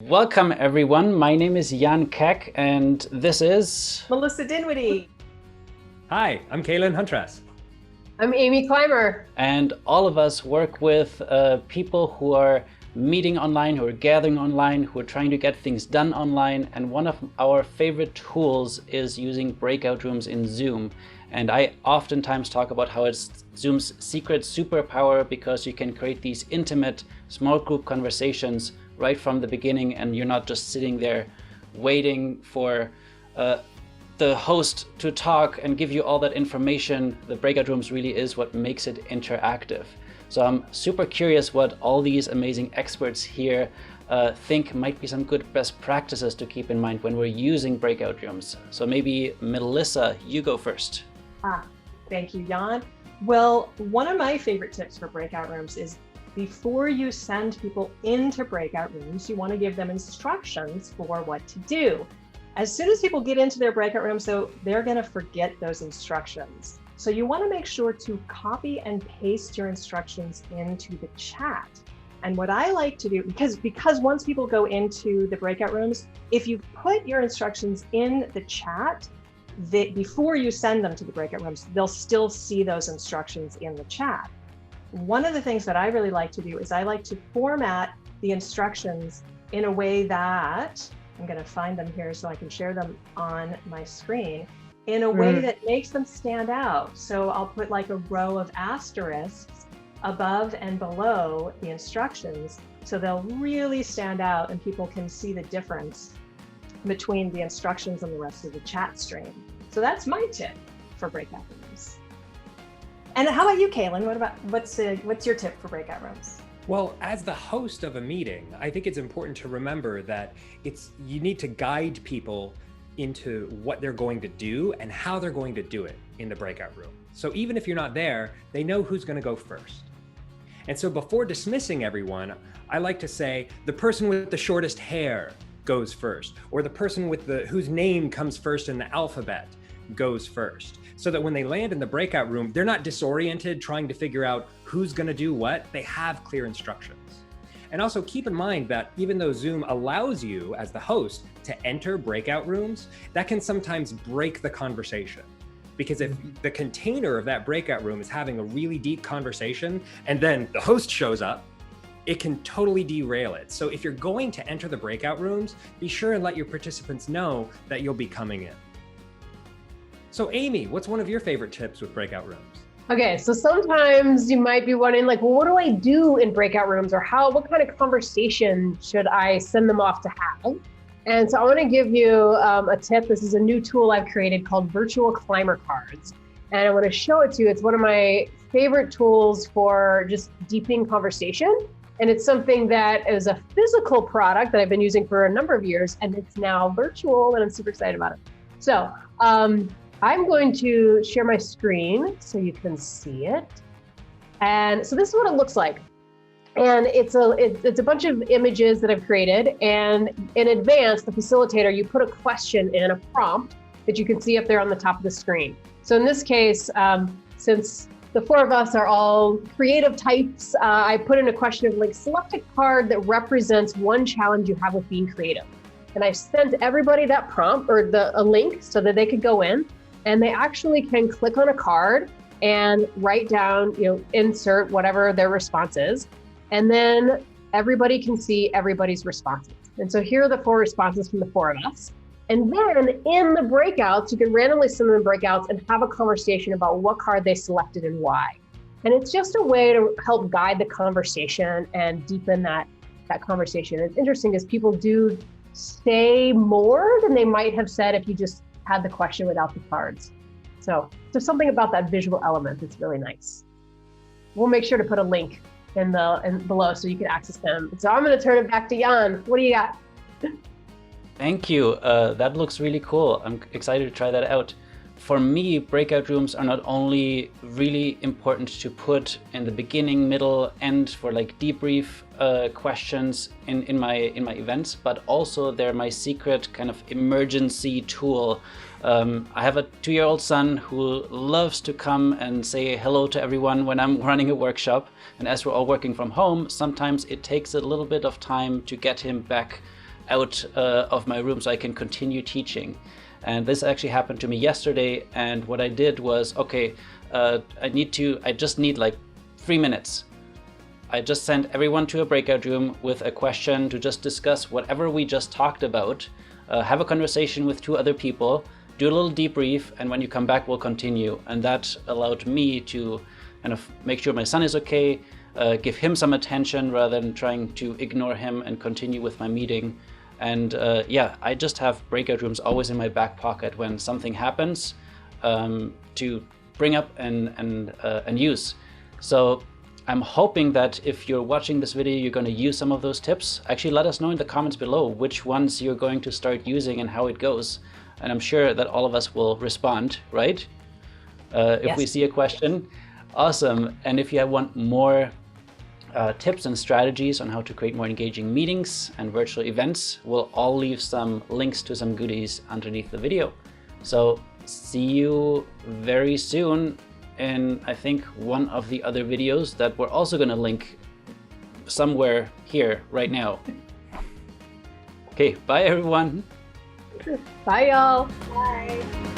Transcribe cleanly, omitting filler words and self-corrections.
Welcome everyone, my name is Jan Keck and this is... Melissa Dinwiddie. Hi, I'm Kaylin Huntress. I'm Amy Climer. And all of us work with people who are meeting online, who are gathering online, who are trying to get things done online. And one of our favorite tools is using breakout rooms in Zoom. And I oftentimes talk about how it's Zoom's secret superpower because you can create these intimate small group conversations right from the beginning, and you're not just sitting there waiting for the host to talk and give you all that information. The breakout rooms really is what makes it interactive. So I'm super curious what all these amazing experts here think might be some good best practices to keep in mind when we're using breakout rooms. So maybe Melissa, you go first. Thank you, Jan. Well, one of my favorite tips for breakout rooms is before you send people into breakout rooms, you want to give them instructions for what to do. As soon as people get into their breakout rooms, though, they're going to forget those instructions. So you want to make sure to copy and paste your instructions into the chat. And what I like to do, because once people go into the breakout rooms, if you put your instructions in the chat, before you send them to the breakout rooms, they'll still see those instructions in the chat. One of the things that I really like to do is I like to format the instructions in a way that, I'm going to find them here so I can share them on my screen, in a way that makes them stand out. So I'll put like a row of asterisks above and below the instructions so they'll really stand out and people can see the difference between the instructions and the rest of the chat stream. So that's my tip for breakout rooms. And how about you, Kaylin? What's your tip for breakout rooms? Well, as the host of a meeting, I think it's important to remember that you need to guide people into what they're going to do and how they're going to do it in the breakout room. So even if you're not there, they know who's going to go first. And so before dismissing everyone, I like to say the person with the shortest hair goes first, or the person with whose name comes first in the alphabet goes first, so that when they land in the breakout room, they're not disoriented trying to figure out who's going to do what. They have clear instructions. And also keep in mind that even though Zoom allows you as the host to enter breakout rooms, that can sometimes break the conversation. Because if the container of that breakout room is having a really deep conversation and then the host shows up, it can totally derail it. So if you're going to enter the breakout rooms, be sure and let your participants know that you'll be coming in. So Amy, what's one of your favorite tips with breakout rooms? Okay, so sometimes you might be wondering, like, well, what do I do in breakout rooms, or what kind of conversation should I send them off to have? And so I want to give you a tip. This is a new tool I've created called Virtual Climer Cards. And I want to show it to you. It's one of my favorite tools for just deepening conversation. And it's something that is a physical product that I've been using for a number of years, and it's now virtual, and I'm super excited about it. So I'm going to share my screen so you can see it. And so this is what it looks like. And it's a bunch of images that I've created. And in advance, the facilitator, you put a question in, a prompt that you can see up there on the top of the screen. So in this case, since the four of us are all creative types, I put in a question of like, select a card that represents one challenge you have with being creative. And I sent everybody that prompt or a link so that they could go in and they actually can click on a card and write down, insert whatever their response is. And then everybody can see everybody's responses. And so here are the 4 responses from the 4 of us. And then in the breakouts, you can randomly send them breakouts and have a conversation about what card they selected and why. And it's just a way to help guide the conversation and deepen that conversation. It's interesting because people do say more than they might have said if you just had the question without the cards. So there's something about that visual element that's really nice. We'll make sure to put a link in below so you can access them. So I'm going to turn it back to Jan. What do you got? Thank you. That looks really cool. I'm excited to try that out. For me, breakout rooms are not only really important to put in the beginning, middle, end for like debrief questions in my events, but also they're my secret kind of emergency tool. I have a 2-year-old son who loves to come and say hello to everyone when I'm running a workshop. And as we're all working from home, sometimes it takes a little bit of time to get him back out of my room so I can continue teaching. And this actually happened to me yesterday. And what I did was, okay, I just need like 3 minutes. I just sent everyone to a breakout room with a question to just discuss whatever we just talked about, have a conversation with 2 other people, do a little debrief, and when you come back, we'll continue. And that allowed me to kind of make sure my son is okay, give him some attention rather than trying to ignore him and continue with my meeting. And yeah, I just have breakout rooms always in my back pocket when something happens to bring up and use. So I'm hoping that if you're watching this video, you're going to use some of those tips. Actually, let us know in the comments below which ones you're going to start using and how it goes. And I'm sure that all of us will respond, right? If we see a question. Awesome. And if you want more tips and strategies on how to create more engaging meetings and virtual events, we'll all leave some links to some goodies underneath the video. So see you very soon in, I think, one of the other videos that we're also going to link somewhere here right now. Okay, bye everyone. Bye, y'all. Bye.